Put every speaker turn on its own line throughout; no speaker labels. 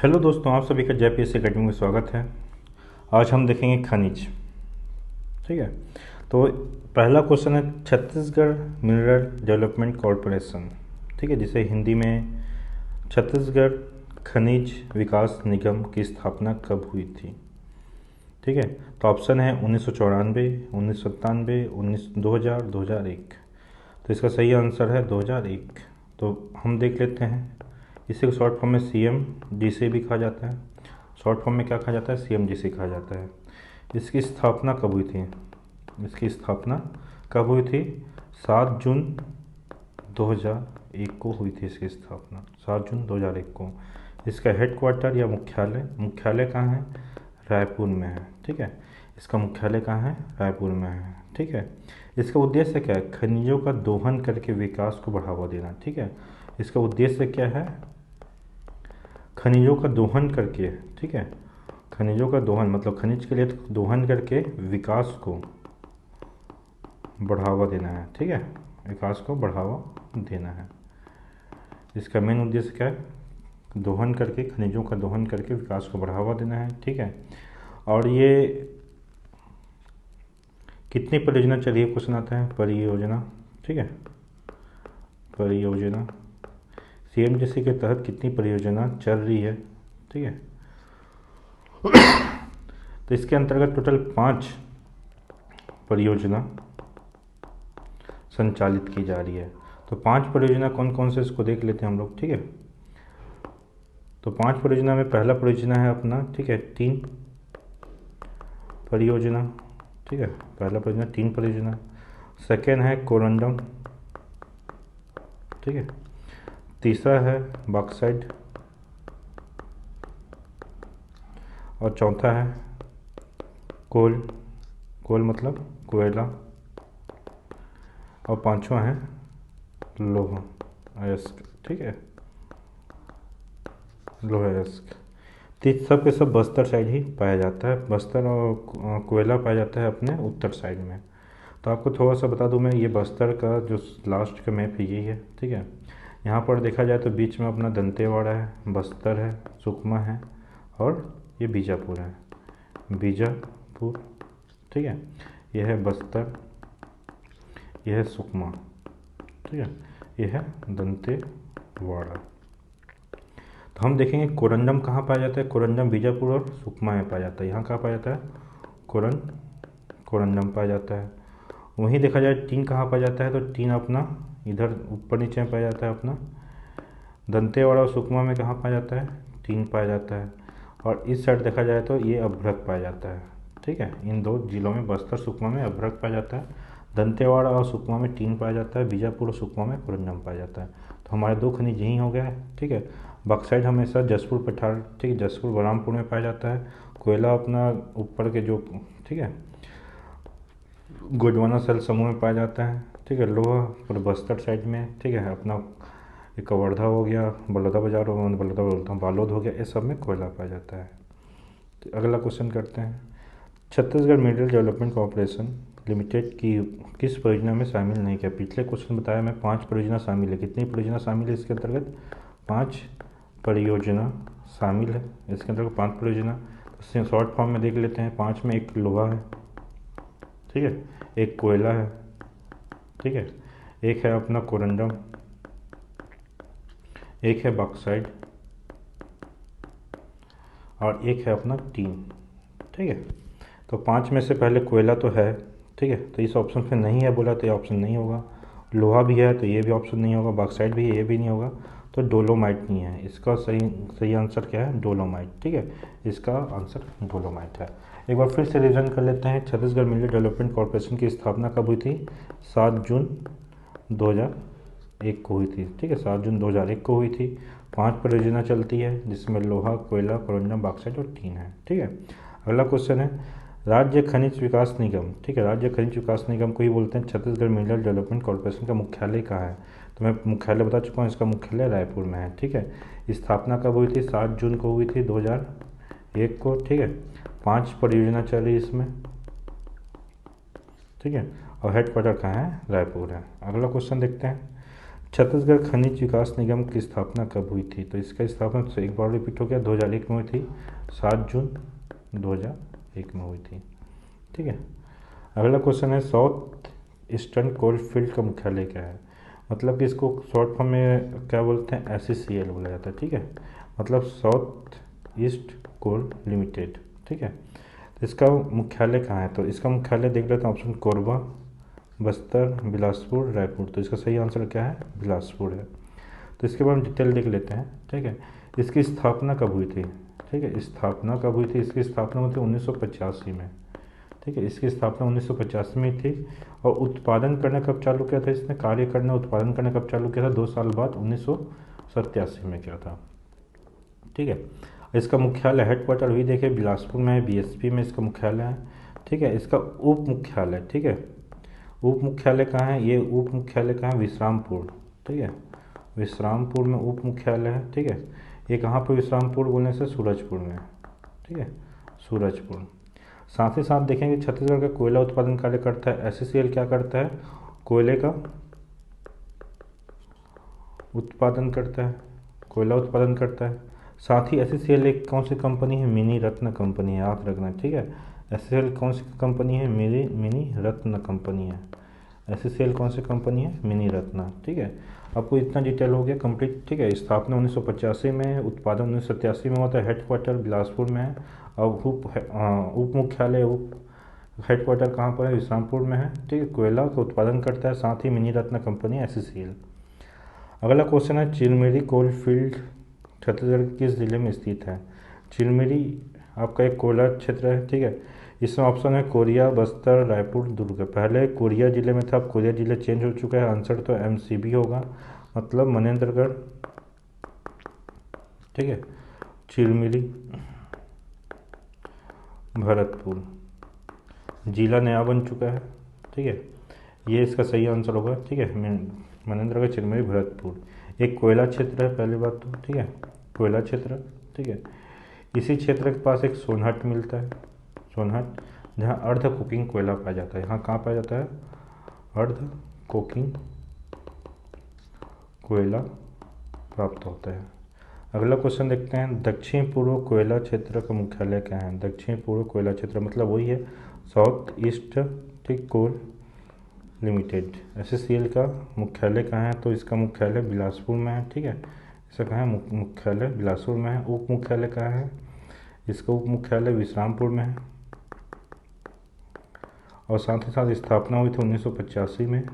Hello दोस्तों, आप सभी का JPSC एकेडमी में स्वागत है। आज हम देखेंगे खनिज। ठीक है, तो पहला क्वेश्चन है छत्तीसगढ़ मिनरल डेवलपमेंट कॉरपोरेशन, ठीक है, जिसे हिंदी में छत्तीसगढ़ खनिज विकास निगम की स्थापना कब हुई थी। ठीक है, तो ऑप्शन है 1994, 1997, 2000, 2001। तो इसका सही आंसर है 2001। तो हम देख लेते हैं। इसे शॉर्ट फॉर्म में CMGC भी कहा जाता है। शॉर्ट फॉर्म में क्या कहा जाता है? CMGC कहा जाता है। इसकी स्थापना कब हुई थी? इसकी स्थापना कब हुई थी? 7 जून 2001 को हुई थी इसकी स्थापना, 7 जून 2001 को। इसका हेडक्वार्टर या मुख्यालय कहाँ है? रायपुर में है। ठीक है, इसका मुख्यालय कहाँ है? रायपुर में है। ठीक है, इसका उद्देश्य क्या है? खनिजों का दोहन करके विकास को बढ़ावा देना। ठीक है, इसका उद्देश्य क्या है? खनिजों का दोहन करके, ठीक है, खनिजों का दोहन मतलब खनिज के लिए दोहन करके विकास को बढ़ावा देना है। ठीक है, विकास को बढ़ावा देना है। इसका मेन उद्देश्य क्या है? दोहन करके, खनिजों का दोहन करके विकास को बढ़ावा देना है। ठीक है, और ये कितनी परियोजना चलिए क्वेश्चन आता है? परियोजना। ठीक है, परियोजना CMGC के तहत कितनी परियोजना चल रही है। ठीक है, तो इसके अंतर्गत टोटल 5 परियोजना संचालित की जा रही है। तो 5 परियोजना कौन कौन से, इसको देख लेते हैं हम लोग। ठीक है, तो 5 परियोजना में पहला परियोजना है अपना, ठीक है, 3 परियोजना। ठीक है, पहला परियोजना 3 परियोजना। सेकेंड है कोरंडम। ठीक है, तीसरा है बॉक्साइट, और चौथा है कोल मतलब कोयला, और पांचवा है लोहा अयस्क। ठीक है, लोहा अयस्क। सब के सब बस्तर साइड ही पाया जाता है। बस्तर और कोयला पाया जाता है अपने उत्तर साइड में। तो आपको थोड़ा सा बता दूं मैं, ये बस्तर का जो लास्ट का मैप है यही है। ठीक है, यहाँ पर देखा जाए तो बीच में अपना दंतेवाड़ा है, बस्तर है, सुकमा है, और ये बीजापुर है, बीजापुर। ठीक है, यह है बस्तर, यह है सुकमा। ठीक है, यह है दंतेवाड़ा। तो हम देखेंगे कोरंडम कहाँ पाया जाता है। कोरंडम बीजापुर और सुकमा में पाया जाता है। यहाँ कहाँ पाया जाता है? कोरंडम पाया जाता है। वहीं देखा जाए टीन कहाँ पाया जाता है, तो टीन अपना इधर ऊपर नीचे में पाया जाता है अपना दंतेवाड़ा और सुकमा में। कहाँ पाया जाता है? टीन पाया जाता है। और इस साइड देखा जाए तो ये अभ्रक पाया जाता है। ठीक है, इन 2 जिलों में, बस्तर सुकमा में अभ्रक पाया जाता है, दंतेवाड़ा और सुकमा में टीन पाया जाता है, बीजापुर और सुकमा में कोरंडम पाया जाता है। तो हमारे 2 खनिज यहीं हो गया है। ठीक है, बॉक्साइट हमेशा जसपुर पठार, ठीक है, जसपुर बलरामपुर में पाया जाता है। कोयला अपना ऊपर के जो, ठीक है, गोंडवाना सेल समूह में पाया जाता है। ठीक है, लोहा और बस्तर साइड में। ठीक है, अपना एक कवर्धा हो गया, बलौदा बाजार हो गया, बलौदा बालोद हो गया, ये सब में कोयला पाया जाता है। तो अगला क्वेश्चन करते हैं। Chhattisgarh mineral development corporation limited की किस परियोजना में शामिल नहीं किया? पिछले क्वेश्चन बताया मैं 5 परियोजना शामिल है। कितनी परियोजना शामिल है इसके अंतर्गत? 5 परियोजना शामिल है इसके अंतर्गत, 5 परियोजना। तो शॉर्ट फॉर्म में देख लेते हैं। 5 में एक लोहा है, ठीक है, एक कोयला है, ठीक है, एक है अपना कोरंडम, एक है बॉक्साइट, और एक है अपना टीन। ठीक है, तो 5 में से पहले कोयला तो है, ठीक है, तो इस ऑप्शन पे नहीं है बोला, तो ये ऑप्शन नहीं होगा। लोहा भी है तो ये भी ऑप्शन नहीं होगा, बॉक्साइट भी है, ये भी नहीं होगा। तो डोलोमाइट नहीं है इसका। सही आंसर क्या है? डोलोमाइट। ठीक है, इसका आंसर डोलोमाइट है। एक बार फिर से रिविजन कर लेते हैं। छत्तीसगढ़ मिनरल डेवलपमेंट कॉरपोरेशन की स्थापना कब हुई थी? 7 जून 2001 को हुई थी। ठीक है, 7 जून 2001 को हुई थी। 5 परियोजना चलती है जिसमें लोहा, कोयला, कोरंडम, बॉक्साइट और टीन है। ठीक है, अगला क्वेश्चन है राज्य खनिज विकास निगम। ठीक है, राज्य खनिज विकास निगम को ही बोलते हैं छत्तीसगढ़ मिनरल डेवलपमेंट कॉरपोरेशन का मुख्यालय कहाँ है? तो मैं मुख्यालय बता चुका हूँ, इसका मुख्यालय रायपुर में है। ठीक है, स्थापना कब हुई थी? 7 जून को हुई थी 2001 को। ठीक है, 5 परियोजना चल रही है इसमें। ठीक है, और हेडक्वार्टर कहाँ है? रायपुर है। अगला क्वेश्चन देखते हैं। छत्तीसगढ़ खनिज विकास निगम की स्थापना कब हुई थी? तो इसका स्थापना तो एक बार रिपीट हो गया, 2001 में हुई थी, 7 जून 2001 में हुई थी। ठीक है। अगला क्वेश्चन है साउथ ईस्टर्न कोल फील्ड का मुख्यालय क्या है? मतलब कि इसको शॉर्ट फॉर्म में क्या बोलते हैं, SECL बोला जाता है। ठीक है, मतलब साउथ ईस्ट कोल लिमिटेड। ठीक है, तो इसका मुख्यालय कहाँ है? तो इसका मुख्यालय देख लेते हैं, ऑप्शन कोरबा, बस्तर, बिलासपुर, रायपुर। तो इसका सही आंसर क्या है? बिलासपुर है। तो इसके बारे में डिटेल देख लेते हैं। ठीक है, इसकी स्थापना कब हुई थी? ठीक है, स्थापना कब हुई थी? इसकी स्थापना हुई थी 1985 में। ठीक है, इसकी स्थापना 1985 में थी। और उत्पादन करना कब चालू किया था इसने? कार्य करना, उत्पादन करना कब चालू किया था? 2 साल बाद 1987 में किया था। ठीक है, इसका मुख्यालय हेडक्वार्टर भी देखिए बिलासपुर में है, BSP में इसका मुख्यालय है। ठीक है, इसका उप मुख्यालय, ठीक है, उप मुख्यालय कहाँ है? ये उप मुख्यालय कहाँ है? विश्रामपुर। ठीक है, विश्रामपुर में उप मुख्यालय है। ठीक है, ये कहाँ पर विश्रामपुर बोलने से? सूरजपुर में। ठीक है, सूरजपुर। साथ ही साथ देखेंगे छत्तीसगढ़ का कोयला उत्पादन कार्य करता है। SECL क्या करता है? कोयले का उत्पादन करता है, कोयला उत्पादन करता है। साथ ही SECL एक कौन सी कंपनी है? मिनी रत्न कंपनी है, याद रखना। ठीक है, SECL कौन सी कंपनी है? मिनी रत्न कंपनी है। SECL कौन सी कंपनी है? मिनी रत्न। ठीक है, आपको इतना डिटेल हो गया कंप्लीट। ठीक है, स्थापना 1985 में है, उत्पादन 1987 में होता है, हेडक्वार्टर बिलासपुर में है, और उप मुख्यालय हेडक्वार्टर कहाँ पर है? विश्रामपुर में है। ठीक है, कोयला का उत्पादन करता है, साथ ही मिनी रत्न कंपनी SECL। अगला क्वेश्चन है चिलमेरी कोल फील्ड छत्तीसगढ़ के किस जिले में स्थित है? चिलमेरी आपका एक कोयला क्षेत्र है। ठीक है, इसमें ऑप्शन है कोरिया, बस्तर, रायपुर, दुर्ग। पहले कोरिया जिले में था, अब कोरिया जिले चेंज हो चुका है। आंसर तो MCB होगा, मतलब मनेंद्रगढ़। ठीक है, चिलमेरी भरतपुर जिला नया बन चुका है। ठीक है, ये इसका सही आंसर होगा। ठीक है, मनेंद्रगढ़, चिलमेरी, भरतपुर एक कोयला क्षेत्र है, पहली बात तो। ठीक है, कोयला क्षेत्र। ठीक है, इसी क्षेत्र के पास एक सोनहट मिलता है, सोनहट, जहाँ अर्ध कुकिंग कोयला पाया जाता है। यहाँ कहाँ पाया जाता है? अर्ध कुकिंग कोयला प्राप्त होता है। अगला क्वेश्चन देखते हैं, दक्षिण पूर्व कोयला क्षेत्र का मुख्यालय क्या है? दक्षिण पूर्व कोयला क्षेत्र मतलब वही है साउथ ईस्ट कोल लिमिटेड। SECL का मुख्यालय कहाँ है? तो इसका मुख्यालय बिलासपुर में है। ठीक है, इसका कहाँ है? मुख्यालय बिलासपुर में है। उप मुख्यालय कहाँ है? इसका उप मुख्यालय विश्रामपुर में है। और साथ ही साथ स्थापना हुई थी 1985 में,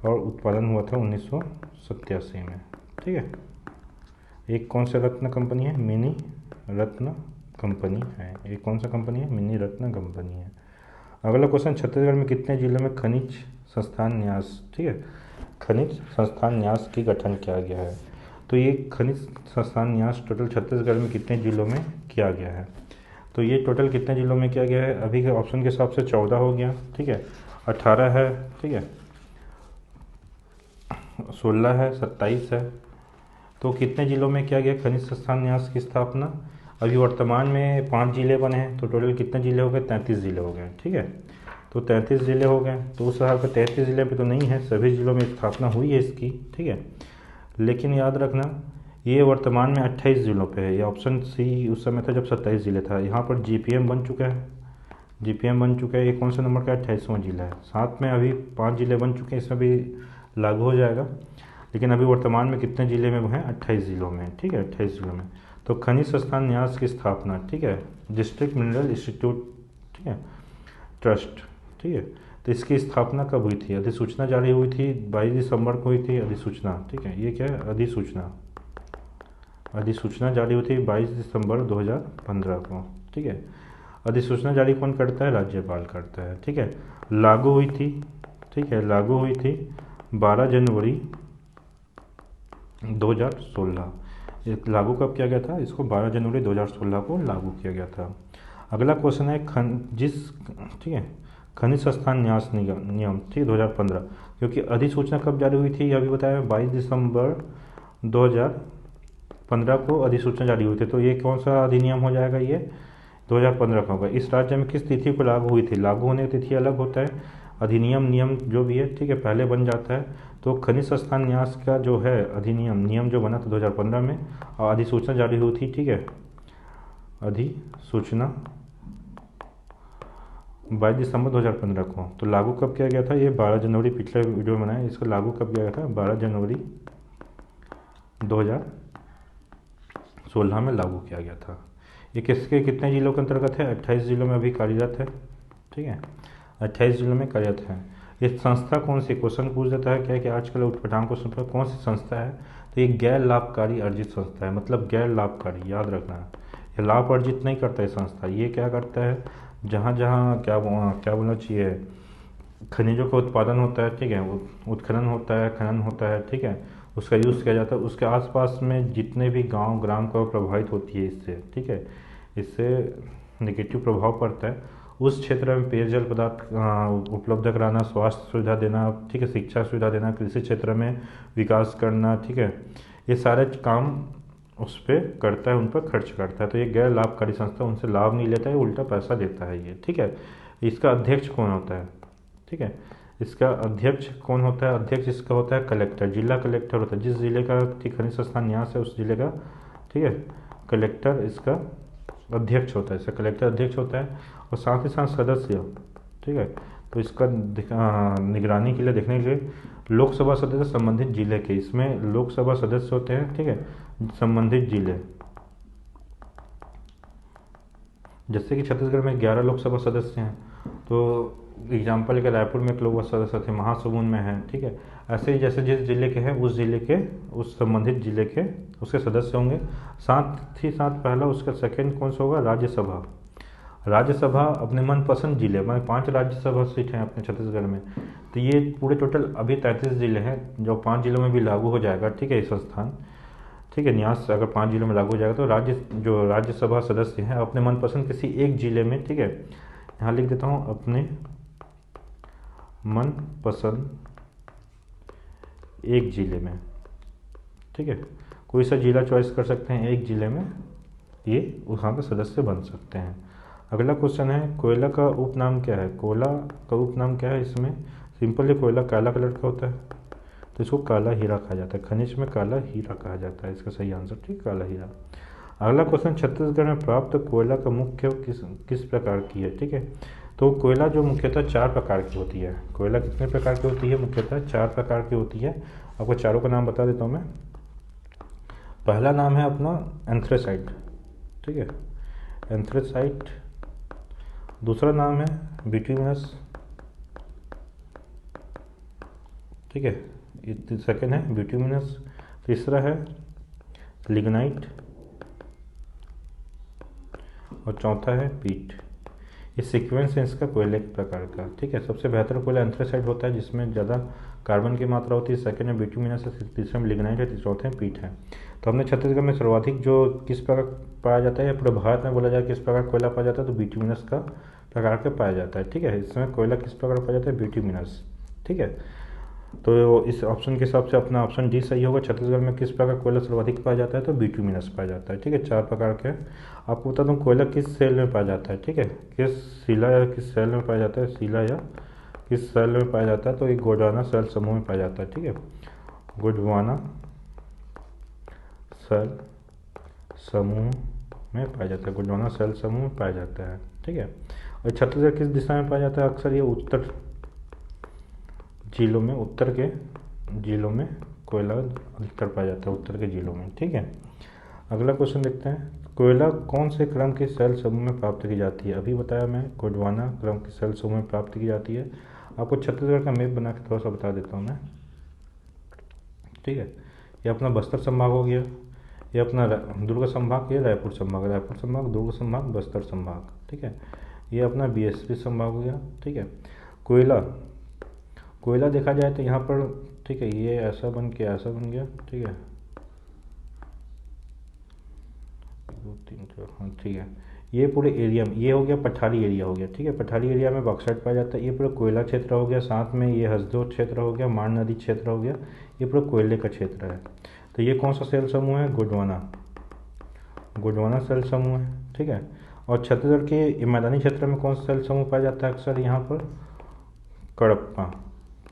और उत्पादन हुआ था 1987 में। ठीक है, एक कौन सा रत्न कंपनी है? मिनी रत्न कंपनी है। एक कौन सा कंपनी है? मिनी रत्न कंपनी है। अगला क्वेश्चन, छत्तीसगढ़ में कितने जिलों में खनिज संस्थान न्यास, ठीक है, खनिज संस्थान न्यास की गठन किया गया है? तो ये खनिज संस्थान न्यास टोटल छत्तीसगढ़ में कितने जिलों में किया गया है? तो ये टोटल कितने जिलों में किया गया है? अभी के ऑप्शन के हिसाब से 14 हो गया। ठीक है, 18 है। ठीक है, 16 है, 27 है। तो कितने जिलों में किया गया खनिज संस्थान न्यास की स्थापना? अभी वर्तमान में 5 जिले बने हैं, तो टोटल कितने जिले हो गए? 33 जिले हो गए। ठीक है, तो 33 जिले हो गए। तो उस हिसाब से 33 जिले पे तो नहीं है, सभी जिलों में स्थापना हुई है इसकी। ठीक है, लेकिन याद रखना ये वर्तमान में 28 जिलों पे है। ये ऑप्शन सी उस समय था जब 27 जिले था। यहाँ पर GPM बन चुका है, GPM बन चुका है। ये कौन सा नंबर का? 28वां जिला है। साथ में अभी 5 जिले बन चुके हैं, इसमें भी लागू हो जाएगा। लेकिन अभी वर्तमान में कितने जिले में वो हैं? 28 जिलों में। ठीक है, 28 जिलों में। तो खनिज संस्थान न्यास की स्थापना, ठीक है, डिस्ट्रिक्ट मिनरल इंस्टीट्यूट, ठीक है, ट्रस्ट। ठीक है, तो इसकी स्थापना कब हुई थी? अधिसूचना जारी हुई थी 22 दिसंबर को हुई थी अधिसूचना। ठीक है, ये क्या है? अधिसूचना, अधिसूचना जारी हुई थी 22 दिसंबर 2015 को। ठीक है, अधिसूचना जारी कौन करता है? राज्यपाल करता है। ठीक है, लागू हुई थी, ठीक है, लागू हुई थी 12 जनवरी 2016। लागू कब किया गया था? इसको 12 जनवरी 2016 को लागू किया गया था। अगला क्वेश्चन है ठीक है, खनिज संस्थान न्यास नियम, ठीक, 2015, क्योंकि अधिसूचना कब जारी हुई थी? यह भी बताया 22 दिसंबर 2015 को अधिसूचना जारी हुई थी। तो ये कौन सा अधिनियम हो जाएगा? ये 2015 का होगा। इस राज्य में किस तिथि को लागू हुई थी? लागू होने की तिथि अलग होता है, अधिनियम नियम जो भी है, ठीक है, पहले बन जाता है। तो खनिज संस्थान न्यास का जो है अधिनियम नियम जो बना था 2015 में, और अधिसूचना जारी हुई थी, ठीक है, अधिसूचना 22 दिसंबर 2015 को। तो लागू कब किया गया था, ये 12 जनवरी, पिछले वीडियो में बनाया, इसको लागू कब किया गया था, 12 जनवरी 2016 में लागू किया गया था। ये किसके कितने जिलों के अंतर्गत है, 28 जिलों में अभी कार्यरत है, ठीक है, 28 जिलों में कार्यरत है। ये संस्था कौन सी, क्वेश्चन पूछ देता है क्या कि आजकल उठपटांग क्वेश्चन पर कौन सी संस्था है, तो ये गैर लाभकारी अर्जित संस्था है, मतलब गैर लाभकारी, याद रखना है, ये लाभ अर्जित नहीं करता है संस्था। ये क्या करता है, जहाँ जहाँ क्या बोलना चाहिए, खनिजों का उत्पादन होता है, ठीक है, उत्खनन होता है, खनन होता है, ठीक है, उसका यूज़ किया जाता है, उसके आसपास में जितने भी गांव ग्राम को प्रभावित होती है इससे, ठीक है, इससे नेगेटिव प्रभाव पड़ता है, उस क्षेत्र में पेयजल पदार्थ उपलब्ध कराना, स्वास्थ्य सुविधा देना, ठीक है, शिक्षा सुविधा देना, कृषि क्षेत्र में विकास करना, ठीक है, ये सारे काम उस पर करता है, उन पर खर्च करता है। तो ये गैर लाभकारी संस्था, उनसे लाभ नहीं लेता है, उल्टा पैसा देता है ये, ठीक है। इसका अध्यक्ष कौन होता है, ठीक है, इसका अध्यक्ष कौन होता है, अध्यक्ष इसका होता है कलेक्टर, जिला कलेक्टर होता है, जिस जिले का खनिज संस्थान न्यास है उस जिले का, ठीक है, कलेक्टर इसका अध्यक्ष होता है, इसका कलेक्टर अध्यक्ष होता है। और साथ ही साथ सदस्य, ठीक है, तो इसका निगरानी के लिए, देखने के लिए लोकसभा सदस्य संबंधित जिले के, इसमें लोकसभा सदस्य होते हैं, ठीक है, संबंधित जिले, जैसे कि छत्तीसगढ़ में 11 लोकसभा सदस्य हैं, तो एग्जाम्पल लेकर रायपुर में एक लोकसभा सदस्य थे, महासमुंद में है, ठीक है, ऐसे ही जैसे जिस जिले के हैं उस जिले के, उस संबंधित जिले के उसके सदस्य होंगे। साथ ही साथ पहला, उसका सेकंड कौन सा होगा, राज्यसभा। राज्यसभा अपने मनपसंद जिले, मैंने 5 राज्यसभा सीट हैं अपने छत्तीसगढ़ में, तो ये पूरे टोटल अभी 33 जिले हैं, जो 5 जिलों में भी लागू हो जाएगा, ठीक है, ये संस्थान, ठीक है, न्यास अगर 5 जिलों में लागू हो जाएगा तो जो राज्यसभा सदस्य हैं अपने मनपसंद किसी एक जिले में, ठीक है, यहाँ लिख देता हूँ, अपने मनपसंद एक जिले में, ठीक है, कोई सा जिला चॉइस कर सकते हैं, एक जिले में ये वहाँ के सदस्य बन सकते हैं। अगला क्वेश्चन है, कोयला का उपनाम क्या है, कोयला का उपनाम क्या है, इसमें सिंपली कोयला काला कलर का होता है, तो इसको काला हीरा कहा जाता है, खनिज में काला हीरा कहा जाता है, इसका सही आंसर, ठीक, काला हीरा। अगला क्वेश्चन, छत्तीसगढ़ में प्राप्त कोयला का मुख्य किस प्रकार की है, ठीक है, तो कोयला जो मुख्यतः 4 प्रकार की होती है, कोयला कितने प्रकार की होती है, मुख्यतः 4 प्रकार की होती है। आपको चारों का नाम बता देता हूँ मैं। पहला नाम है अपना एंथ्रेसाइट, ठीक है, एंथ्रेसाइट। दूसरा नाम है बिट्यूमिनस, ठीक है, ये सेकेंड है बिट्यूमिनस। तीसरा है लिग्नाइट और चौथा है पीट। ये सीक्वेंस है इसका कोयले के प्रकार का, ठीक है। सबसे बेहतर कोयला एंथ्रेसाइट होता है जिसमें ज़्यादा कार्बन की मात्रा होती है, सेकेंड में बिट्यूमिनस है, तीसरे में लिग्नाइट है, चौथे में पीट है। तो हमने छत्तीसगढ़ में सर्वाधिक जो किस प्रकार पाया जाता है, या पूरे भारत में बोला जाए किस प्रकार कोयला पाया जाता है, तो बिट्यूमिनस का प्रकार का पाया जाता है, ठीक है। इसमें कोयला किस प्रकार पाया जाता है, बिट्यूमिनस, ठीक है। तो इस ऑप्शन के हिसाब से अपना ऑप्शन डी सही होगा। छत्तीसगढ़ में किस प्रकार कोयला सर्वाधिक पाया जाता है, तो बिट्यूमिनस पाया जाता है, ठीक है। 4 प्रकार के आपको बता दूं कोयला किस सेल में पाया जाता है, ठीक है, किस शिला या किस सेल में पाया जाता है, शिला या किस सेल में पाया जाता है, तो एक गोंडवाना सेल समूह में पाया जाता है, ठीक है, गोंडवाना सेल समूह में पाया जाता है, गोंडवाना सेल समूह में पाया जाता है, ठीक है। और छत्तीसगढ़ किस दिशा में पाया जाता है, अक्सर ये उत्तर जिलों में, उत्तर के जिलों में कोयला अधिकतर पाया जाता है, उत्तर के जिलों में, ठीक है। अगला क्वेश्चन देखते हैं, कोयला कौन से क्रम के सेल समूह में प्राप्त की जाती है। अभी बताया मैं, गोंडवाना क्रम के सेल समूह में प्राप्त की जाती है। आपको छत्तीसगढ़ का मैप बना के थोड़ा सा बता देता हूँ मैं, ठीक है। ये अपना बस्तर संभाग हो गया, ये अपना दुर्ग संभाग, ये रायपुर संभाग, रायपुर संभाग, दुर्ग संभाग, बस्तर संभाग, ठीक है। ये अपना बीएसपी संभाग हो गया, ठीक है। कोयला देखा जाए तो यहाँ पर, ठीक है, ये ऐसा बन के ऐसा बन गया, ठीक है, 2 3 4, हाँ, ठीक है। ये पूरे एरिया में, ये हो गया पठारी एरिया हो गया, ठीक है, पठारी एरिया में बॉक्साइट पाया जाता है। ये पूरा कोयला क्षेत्र हो गया, साथ में ये हसदेव क्षेत्र हो गया, मान नदी क्षेत्र हो गया, ये पूरा कोयले का क्षेत्र है। तो ये कौन सा सेल समूह है, गोंडवाना सेल समूह है, ठीक है। और छत्तीसगढ़ के मैदानी क्षेत्र में कौन सा सेल समूह पाया जाता है अक्सर, यहाँ पर कडप्पा,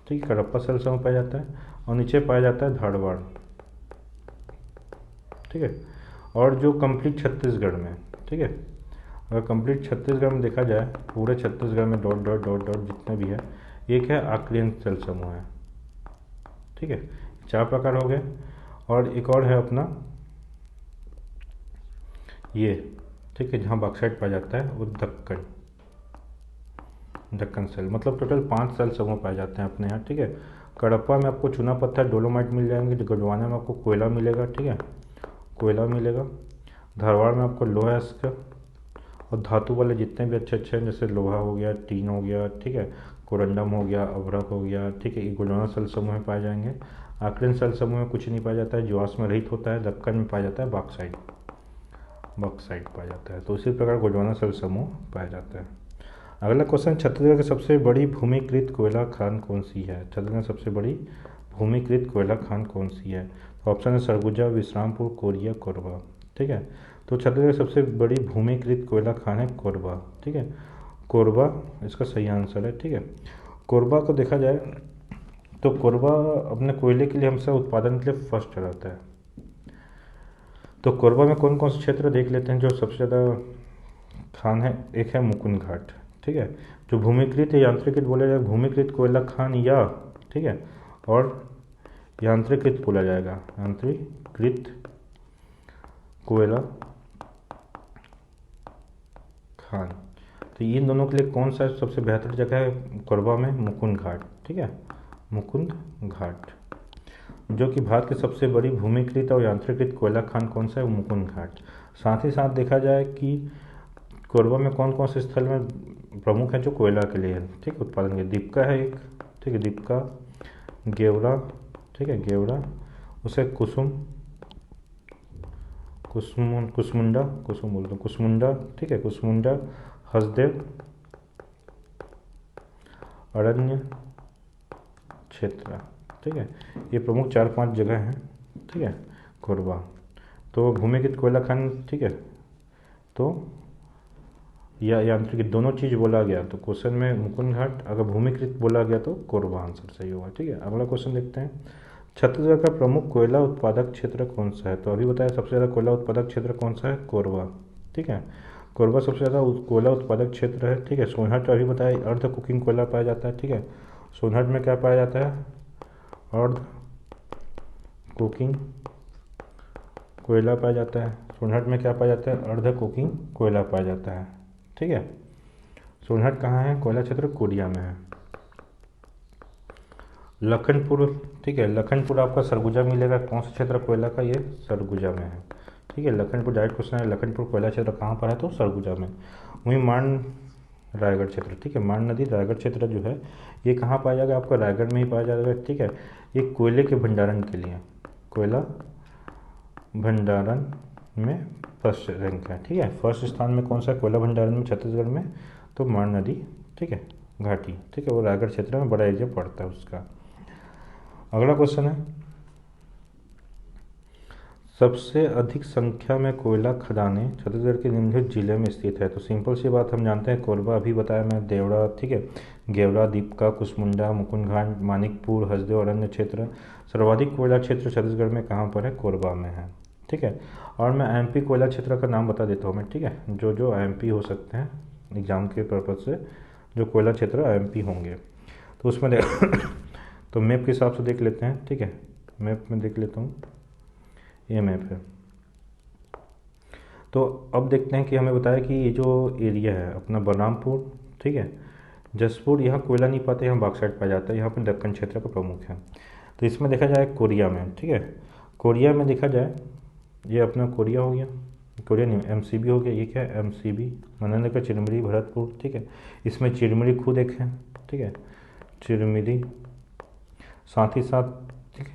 ठीक है, कडप्पा सेल समूह पाया जाता है। और नीचे पाया जाता है धारवाड़, ठीक है। और जो कंप्लीट छत्तीसगढ़ में, ठीक है, अगर कंप्लीट छत्तीसगढ़ में देखा जाए, पूरे छत्तीसगढ़ में डॉट डॉट डॉट डॉट जितने भी है, एक है आक्रियन सेल समूह है, ठीक है। 4 प्रकार हो गए। और एक और है अपना ये, ठीक है, जहाँ बॉक्साइट पाया जाता है वो दक्कन सेल, मतलब टोटल 5 सेल समूह पाए जाते हैं अपने यहाँ, ठीक है। कडप्पा में आपको चूना पत्थर डोलोमाइट मिल जाएंगे, गोंडवाना में आपको कोयला मिलेगा, ठीक है, कोयला मिलेगा। धारवाड़ में आपको लोहा इसका, और धातु वाले जितने भी अच्छे अच्छे हैं, जैसे लोहा हो गया, टीन हो गया, ठीक है, कोरंडम हो गया, अभ्रक हो गया, ठीक है, ये गोंडवाना सेल समूह में पाए जाएंगे। आक्रियन सेल समूह में कुछ नहीं पाया जाता है, ज्वास में रहित होता है। दक्कन में पाया जाता है बॉक्साइट पाया जाता है। तो उसी प्रकार गोंडवाना सेल समूह पाया जाता है। अगला क्वेश्चन, छत्तीसगढ़ की सबसे बड़ी भूमिकृत कोयला खान कौन सी है? छत्तीसगढ़ में सबसे बड़ी भूमिकृत कोयला खान कौन सी है? तो ऑप्शन है सरगुजा, विश्रामपुर, कोरिया, कोरबा, ठीक है। तो छत्तीसगढ़ की सबसे बड़ी भूमिकृत कोयला खान है कोरबा, ठीक है, कोरबा इसका सही आंसर है, ठीक है। कोरबा को देखा जाए तो कोरबा अपने कोयले के लिए हमेशा उत्पादन के लिए फर्स्ट रहता है। तो कोरबा में कौन कौन से क्षेत्र देख लेते हैं जो सबसे ज़्यादा खान है। एक है मुकुंद घाट, ठीक है, जो भूमिकृत या यांत्रिकृत बोला जाएगा, भूमिकृत कोयला खान, या ठीक है, और यांत्रिकृत बोला जाएगा, यांत्रिकृत कोयला खान। तो इन दोनों के लिए कौन सा सबसे बेहतर जगह है कोरबा में? मुकुंद घाट, ठीक है, मुकुंद घाट। जो कि भारत की सबसे बड़ी भूमिकृत और यांत्रिकृत कोयला खान कौन सा है? मुकुंद घाट। साथ ही साथ देखा जाए कि कोरबा में कौन कौन से स्थल में प्रमुख है जो कोयला के लिए है, ठीक, उत्पादन के? दीपका है एक, ठीक है, दीपका, गेवरा, ठीक है, गेवरा, उसे कुसमुंडा, ठीक है, कुसमुंडा, हसदेव, अरण्य क्षेत्र, ठीक है, ये प्रमुख 4-5 जगह हैं, ठीक है, कोरबा। तो भूमिकृत कोयला खान, ठीक है, तो या यांत्रिक दोनों चीज़ बोला गया तो क्वेश्चन में मुकुंद घाट, अगर भूमिकृत बोला गया तो कोरबा आंसर सही होगा, ठीक है। अगला क्वेश्चन देखते हैं, छत्तीसगढ़ का प्रमुख कोयला उत्पादक क्षेत्र कौन सा है? तो अभी बताया सबसे ज़्यादा कोयला उत्पादक क्षेत्र कौन सा है? कोरबा, ठीक है, कोरबा सबसे ज़्यादा कोयला उत्पादक क्षेत्र है, ठीक है। सोनहट अभी बताया अर्ध कुकिंग कोयला पाया जाता है, ठीक है, सोनहट में क्या पाया जाता है? अर्ध कुकिंग कोयला पाया जाता है। सोनहट में क्या पाया जाता है? अर्ध कुकिंग कोयला पाया जाता है, ठीक है। सोनहट कहाँ है? कोयला क्षेत्र कोरिया में है। लखनपुर, ठीक है, लखनपुर आपका सरगुजा मिलेगा, कौन सा क्षेत्र कोयला का? ये सरगुजा में है, ठीक है। लखनपुर डायरेक्ट क्वेश्चन है, लखनपुर कोयला क्षेत्र कहाँ पर है? तो सरगुजा में। वहीं मान रायगढ़ क्षेत्र, ठीक है, मान नदी रायगढ़ क्षेत्र जो है ये कहाँ पाया जाएगा? आपको रायगढ़ में ही पाया जाएगा, ठीक है। ये कोयले के भंडारण के लिए, कोयला भंडारण में फर्स्ट रैंक है, ठीक है। फर्स्ट स्थान में कौन सा कोयला भंडारण में छत्तीसगढ़ में? तो मान नदी, ठीक है, घाटी, ठीक है, वो रायगढ़ क्षेत्र में बड़ा एरिया पड़ता है उसका। अगला क्वेश्चन है, सबसे अधिक संख्या में कोयला खदानें छत्तीसगढ़ के निम्नलिखित जिले में स्थित है? तो सिंपल सी बात हम जानते हैं, कोरबा अभी बताया मैं, देवड़ा, ठीक है, गेवरा, दीपका, कुसमुंडा, मुकुंद घाट, मानिकपुर, हसदेव, अरण्य क्षेत्र। सर्वाधिक कोयला क्षेत्र छत्तीसगढ़ में कहाँ पर है? कोरबा में है, ठीक है। और मैं एमपी कोयला क्षेत्र का नाम बता देता हूँ मैं, ठीक है, जो एमपी हो सकते हैं एग्जाम के पर्पज़ से, जो कोयला क्षेत्र एमपी होंगे तो उसमें तो मैप के हिसाब से देख लेते हैं, ठीक है, मैप में देख लेता हूँ, ये मैप है। तो अब देखते हैं कि हमें बताया कि ये जो एरिया है अपना बलरामपुर, ठीक है, जसपुर, यहाँ कोयला नहीं पाते, यहाँ बॉक्साइट पाया जाता है, यहाँ पर दक्कन क्षेत्र का प्रमुख है। तो इसमें देखा जाए कोरिया में, ठीक है, कोरिया में देखा जाए ये अपना कोरिया हो गया, कोरिया नहीं एमसीबी हो गया, ये क्या है? एमसीबी, मननगर, चिरमिरी, भरतपुर, ठीक है, इसमें चिरमिरी खुद एक है, ठीक है, चिरमिरी, साथ ही साथ, ठीक है,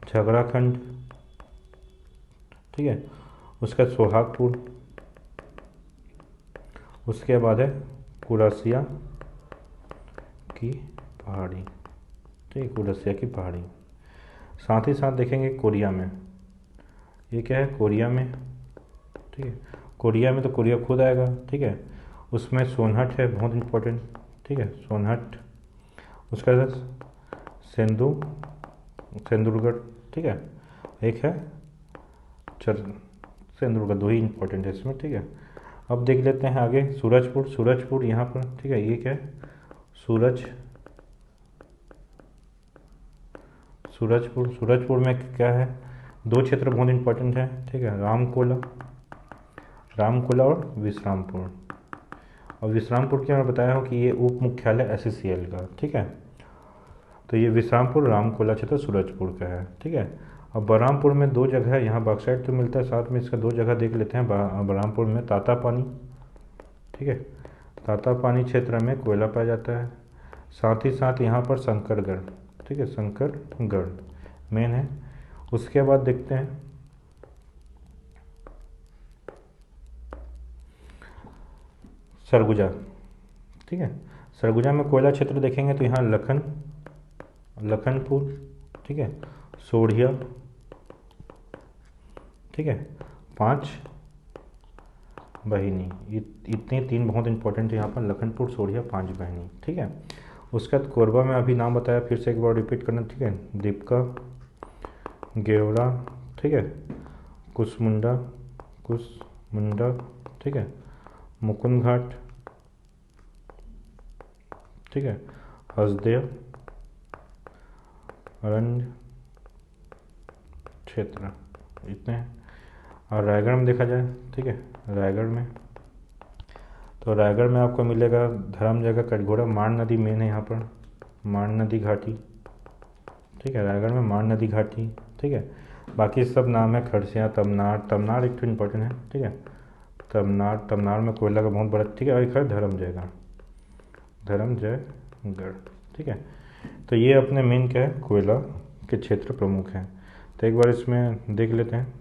झगड़ाखंड, ठीक है, उसका सोहागपुर, उसके बाद है कुरासिया की पहाड़ी, ठीक है, कुरासिया की पहाड़ी। साथ ही साथ देखेंगे कोरिया में, ये क्या है? कोरिया में, ठीक है, कोरिया में तो कोरिया खुद आएगा, ठीक है, उसमें सोनहट है बहुत इंपॉर्टेंट, ठीक है, सोनहट, उसका सेंदुरगढ़, ठीक है। एक है सेंदुरगढ़, दो ही इंपॉर्टेंट है इसमें, ठीक है। अब देख लेते हैं आगे सूरजपुर यहाँ पर, ठीक है। ये क्या है? सूरजपुर में क्या है? दो क्षेत्र बहुत इंपॉर्टेंट है, ठीक है। रामकोला और विश्रामपुर। और विश्रामपुर की मैं बताया हूँ कि ये उप मुख्यालय SCCL का, ठीक है। तो ये विश्रामपुर रामकोला क्षेत्र सूरजपुर का है, ठीक है। अब बलरामपुर में दो जगह है, यहाँ बॉक्साइट तो मिलता है, साथ में इसका दो जगह देख लेते हैं। बलरामपुर में तातापानी, ठीक है। तातापानी क्षेत्र में कोयला पाया जाता है। साथ ही साथ यहाँ पर शंकरगढ़, ठीक है, शंकरगढ़ मेन है। उसके बाद देखते हैं सरगुजा, ठीक है। सरगुजा में कोयला क्षेत्र देखेंगे तो यहाँ लखनपुर, ठीक है, सोढ़िया, ठीक है, 5 बहिनी। इतने 3 बहुत इंपॉर्टेंट है यहाँ पर, लखनपुर, सोढ़िया, 5 बहिनी, ठीक है। उसके बाद कोरबा में अभी नाम बताया, फिर से एक बार रिपीट करना, ठीक है। दीपका, गेवरा, ठीक है, कुसमुंडा, ठीक है, मुकुंद घाट, ठीक है, हसदेव, अरण्य क्षेत्र, इतने हैं। और रायगढ़ में देखा जाए, ठीक है, रायगढ़ में आपको मिलेगा धर्म जगह, कटघोरा, माण नदी मेन है यहाँ पर, माण नदी घाटी, ठीक है। रायगढ़ में माण नदी घाटी, ठीक है। बाकी सब नाम है खरसिया, तमनार एक तो इम्पोर्टेंट है, ठीक है। तमनार में कोयला का बहुत बड़ा, ठीक है। और एक है धर्मजयगढ़, ठीक है। तो ये अपने मेन क्या है, कोयला के क्षेत्र प्रमुख हैं। तो एक बार इसमें देख लेते हैं।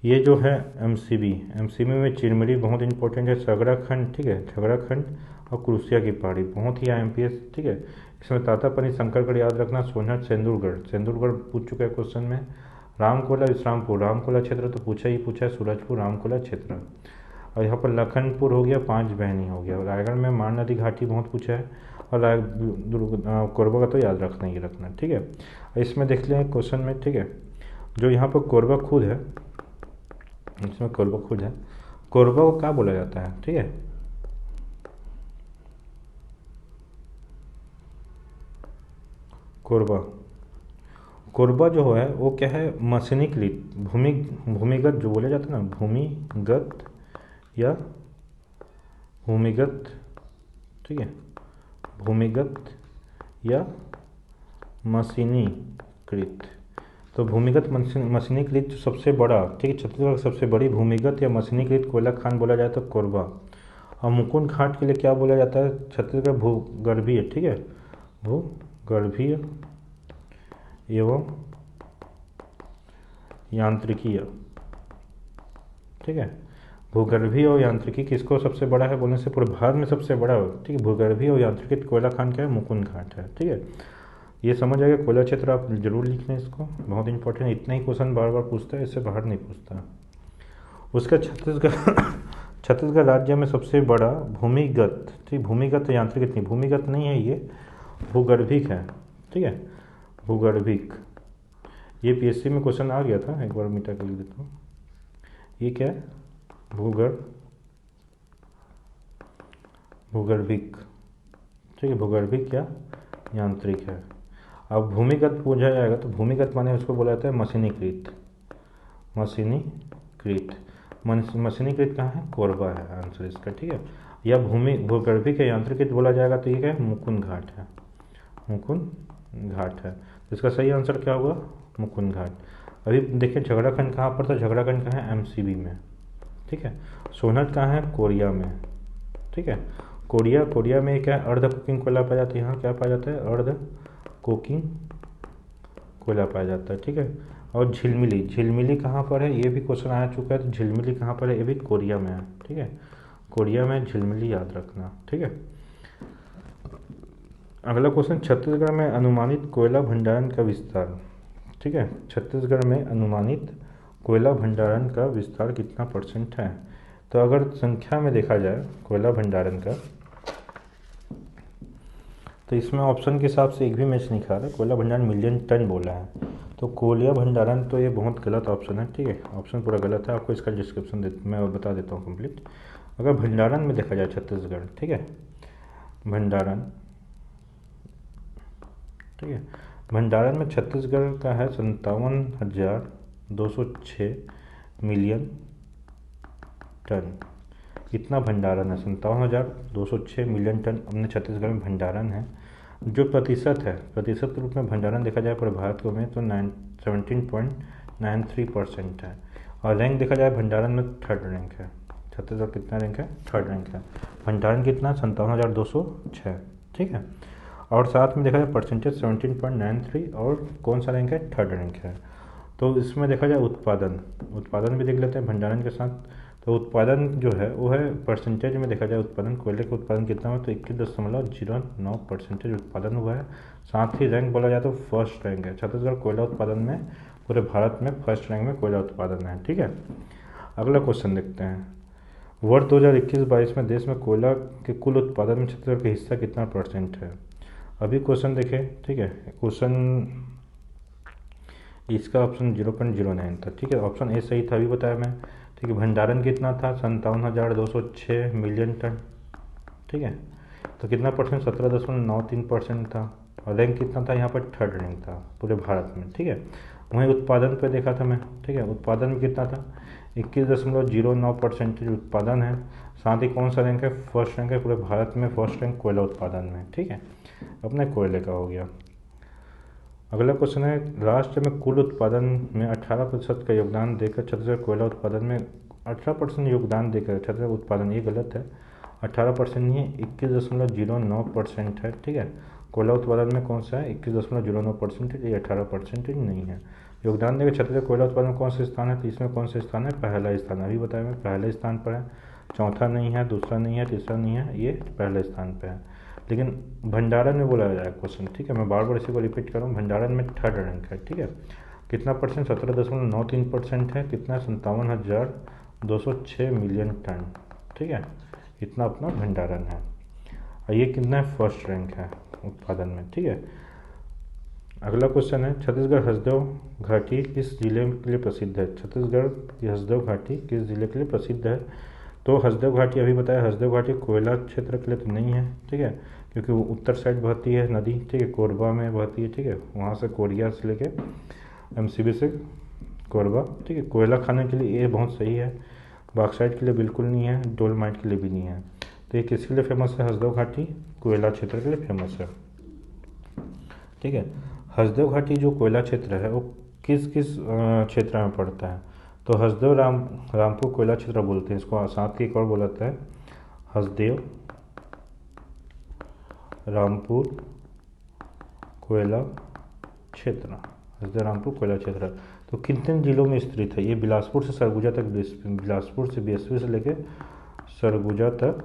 ये जो है MCB में चिरमिरी बहुत इंपॉर्टेंट है, सगड़ाखंड, ठीक है, झगड़ाखंड और क्रूसिया की पहाड़ी बहुत ही IMPS, ठीक है। इसमें तातापानी, शंकरगढ़ याद रखना, सोनहट, सेंदुरगढ़ पूछ चुका है क्वेश्चन में। रामकोला, विश्रामपुर, रामकोला क्षेत्र तो पूछा है, सूरजपुर रामकोला क्षेत्र। और यहाँ पर लखनपुर हो गया, 5 बहनी हो गया। रायगढ़ में माण नदी घाटी बहुत पूछा है, और कोरबा का तो याद रखना ही रखना, ठीक है। इसमें देख लें क्वेश्चन में, ठीक है, जो यहाँ पर कोरबा खुद है, इसमें कोरबा खुद है, कोरबा को क्या बोला जाता है, ठीक है। कोरबा जो है वो क्या है, मशीनीकृत भूमिगत जो बोला जाता है ना, भूमिगत, ठीक है, भूमिगत या मशीनीकृत। तो भूमिगत मशीनीकृत जो सबसे बड़ा, ठीक है, छत्तीसगढ़ की सबसे बड़ी भूमिगत या मशीनीकृत कोयला खान बोला जाए तो कोरबा। और मुकुंद घाट के लिए क्या बोला जाता है, छत्तीसगढ़ भूगर्भीय, ठीक है, भूगर्भीय एवं यांत्रिकीय, ठीक है। भूगर्भीय और यांत्रिकी किसको सबसे बड़ा है बोलने से, पूरे भारत में सबसे बड़ा, ठीक है। भूगर्भीय और यांत्रिकी कोयला खान क्या है, मुकुंद घाट है, ठीक है। ये समझ आएगा। कोयला क्षेत्र आप जरूर लिख लें, इसको बहुत इंपॉर्टेंट है। इतना ही क्वेश्चन बार बार पूछता है, इससे बाहर नहीं पूछता। उसका छत्तीसगढ़ राज्य में सबसे बड़ा भूमिगत, ठीक, भूमिगत यांत्रिक नहीं, भूमिगत नहीं है ये, भूगर्भिक है, ठीक है, भूगर्भिक। ये PSC में क्वेश्चन आ गया था, एक बार मिटा के लिख देता हूँ। ये क्या है, भूगर्भिक, ठीक है, भूगर्भिक या यांत्रिक है। अब भूमिगत पूछा जाएगा तो भूमिगत माने उसको बोला जाता है मशीनीकृत। मशीनीकृत कहाँ है, कोरबा है आंसर इसका, ठीक है। या भूगर्भिक या यांत्रिकृत बोला जाएगा तो ये क्या है, मुकुंद घाट है। तो इसका सही आंसर क्या होगा, मुकुंद घाट। अभी देखिए झगड़ाखंड कहाँ पर था, झगड़ाखंड कहाँ है, MCB में, ठीक है। सोनहट कहाँ है, कोरिया में, ठीक है। कोरिया में क्या है, अर्ध कुकिंग कोयला पाया जाता है। यहाँ क्या पाया जाता है, अर्ध कुकिंग कोयला पाया जाता है, ठीक है। और झिलमिली कहाँ पर है, ये भी क्वेश्चन आ चुका है। तो झिलमिली कहाँ पर है, ये भी कोरिया में है, ठीक है। कोरिया में झिलमिली याद रखना, ठीक है। अगला क्वेश्चन, छत्तीसगढ़ में अनुमानित कोयला भंडारण का विस्तार, ठीक है। छत्तीसगढ़ में अनुमानित कोयला भंडारण का विस्तार कितना % है। तो अगर संख्या में देखा जाए कोयला भंडारण का, तो इसमें ऑप्शन के हिसाब से एक भी मैच नहीं खा रहा, कोयला भंडारण मिलियन टन बोला है, तो कोयला भंडारण तो ये बहुत गलत ऑप्शन है। ठीक है, ऑप्शन पूरा गलत है, आपको इसका डिस्क्रिप्शन मैं बता देता हूँ कंप्लीट। अगर भंडारण में देखा जाए छत्तीसगढ़, ठीक है, भंडारण, ठीक है, भंडारण में छत्तीसगढ़ का है 57,206 मिलियन टन। कितना भंडारण है? 57,206 मिलियन टन अपने छत्तीसगढ़ में भंडारण है। जो प्रतिशत है, प्रतिशत के रूप में भंडारण देखा जाए पूरे भारत को में तो 17.93% है। और रैंक देखा जाए भंडारण में थर्ड रैंक है। छत्तीसगढ़ कितना रैंक है? थर्ड रैंक है। भंडारण कितना? 57,206। ठीक है, और साथ में देखा जाए परसेंटेज 17.93, और कौन सा रैंक है? थर्ड रैंक है। तो इसमें देखा जाए उत्पादन, उत्पादन भी देख लेते हैं भंडारण के साथ। तो उत्पादन जो है वो है परसेंटेज में देखा जाए उत्पादन, कोयले का उत्पादन कितना हुआ? तो 21.09% उत्पादन हुआ है। साथ ही रैंक बोला जाए तो फर्स्ट रैंक है छत्तीसगढ़ कोयला उत्पादन में, पूरे भारत में फर्स्ट रैंक में कोयला उत्पादन है। ठीक है, अगला क्वेश्चन देखते हैं। वर्ष 2021-22 में देश में कोयला के कुल उत्पादन में छत्तीसगढ़ का हिस्सा कितना % है? अभी क्वेश्चन देखें, ठीक है, क्वेश्चन इसका ऑप्शन 0.09 था। ठीक है, ऑप्शन ए सही था, अभी बताया मैं। ठीक है, भंडारण कितना था? 57,206 मिलियन टन। ठीक है, तो कितना परसेंट? 17.93% था। और रैंक कितना था यहाँ पर? थर्ड रैंक था पूरे भारत में। ठीक है, वहीं उत्पादन पे देखा था मैं। ठीक है, उत्पादन में कितना था? 21.09% उत्पादन है। साथ ही कौन सा रैंक है? फर्स्ट रैंक है पूरे भारत में, फर्स्ट रैंक कोयला उत्पादन में। ठीक है, अपने कोयले का हो गया। अगला क्वेश्चन है, राष्ट्र में कुल उत्पादन में 18% का योगदान देकर छत्तीसगढ़ कोयला उत्पादन में 18% योगदान देकर छत्तीसगढ़ उत्पादन, ये गलत है। 18% नहीं है, 21.09% है। ठीक है, कोयला उत्पादन में कौन सा है? 21.09%, ये 18% नहीं है। योगदान देकर छत्तीसगढ़ कोयला उत्पादन में कौन सा स्थान है? तो इसमें कौन सा स्थान है? पहला स्थान। अभी बताया मैं, पहले स्थान पर है। चौथा नहीं है, दूसरा नहीं है, तीसरा नहीं है, ये पहले स्थान पर है। लेकिन भंडारण में बोला जाए क्वेश्चन, ठीक है, मैं बार बार इसी को रिपीट कर रहा हूँ, भंडारण में थर्ड रैंक है। ठीक है, कितना परसेंट? 17.93% है। कितना? 57,206 मिलियन टन। ठीक है, इतना अपना भंडारण है। और ये कितना है? फर्स्ट रैंक है उत्पादन में। ठीक है, अगला क्वेश्चन है, छत्तीसगढ़ हसदेव घाटी किस जिले के लिए प्रसिद्ध है? छत्तीसगढ़ की हसदेव घाटी किस जिले के लिए प्रसिद्ध है? तो हसदेव घाटी, अभी बताया, हसदेव घाटी कोयला क्षेत्र के लिए तो नहीं है। ठीक है, क्योंकि वो उत्तर साइड बहती है नदी। ठीक है, कोरबा में बहती है। ठीक है, वहाँ से कोरिया से लेके MCB से कोरबा। ठीक है, कोयला खाने के लिए ये बहुत सही है। बॉक्साइट के लिए बिल्कुल नहीं है, डोलमाइट के लिए भी नहीं है। तो ये किसके लिए फेमस है? हसदेव घाटी कोयला क्षेत्र के लिए फेमस है। ठीक है, हसदेव घाटी जो कोयला क्षेत्र है वो किस किस क्षेत्र में पड़ता है? तो हसदेव रामपुर कोयला क्षेत्र बोलते हैं इसको। साथ ही एक और बोलता है हसदेव रामपुर कोयला क्षेत्र, हसदेव रामपुर कोयला क्षेत्र। तो कितने जिलों में स्थित है? ये बिलासपुर से सरगुजा तक, बिलासपुर से BSP से लेके सरगुजा तक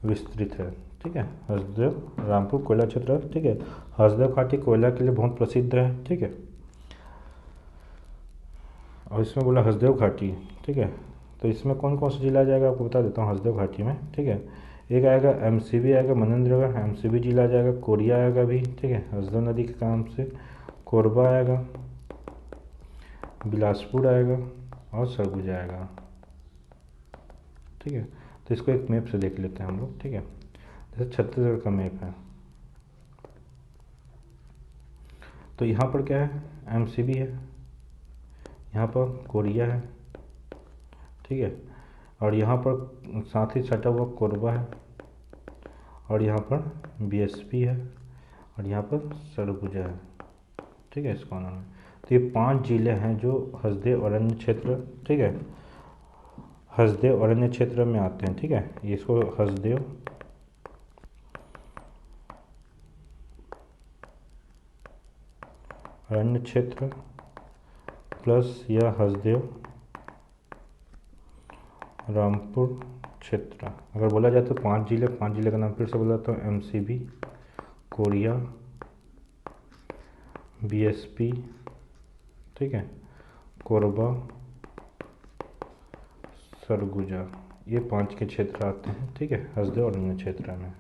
विस्तृत है। ठीक है, हसदेव रामपुर कोयला क्षेत्र। ठीक है, हसदेव घाटी कोयला के लिए बहुत प्रसिद्ध है। ठीक है, और इसमें बोला हसदेव घाटी। ठीक है, तो इसमें कौन कौन सा जिला आ जाएगा आपको बता देता हूँ हसदेव घाटी में। ठीक है, एक आएगा MCB आएगा, मनेन्द्रगढ़ MCB जिला आ जाएगा, कोरिया आएगा भी। ठीक है, हसदेव नदी के काम से कोरबा आएगा, बिलासपुर आएगा और सरगुजा आएगा। ठीक है, तो इसको एक मैप से देख लेते हैं हम लोग। ठीक है, जैसे छत्तीसगढ़ का मैप है, तो यहाँ पर क्या है? MCB है, यहाँ पर कोरिया है। ठीक है, और यहाँ पर साथ ही सटा हुआ कोरबा है, और यहाँ पर BSP है, और यहाँ पर सरगुजा है। ठीक है, इस कॉर्नर में। तो ये 5 जिले हैं जो हसदेव अरण्य क्षेत्र, ठीक है, हसदेव अरण्य क्षेत्र में आते हैं। ठीक है, इसको हसदेव अरण्य क्षेत्र प्लस या हसदेव रामपुर क्षेत्र अगर बोला जाए तो 5 जिले, 5 जिले का नाम फिर से बोला तो MCB, कोरिया, BSP, ठीक है, कोरबा, सरगुजा, ये 5 के क्षेत्र आते हैं। ठीक है, हसदेव अरण्य क्षेत्र में।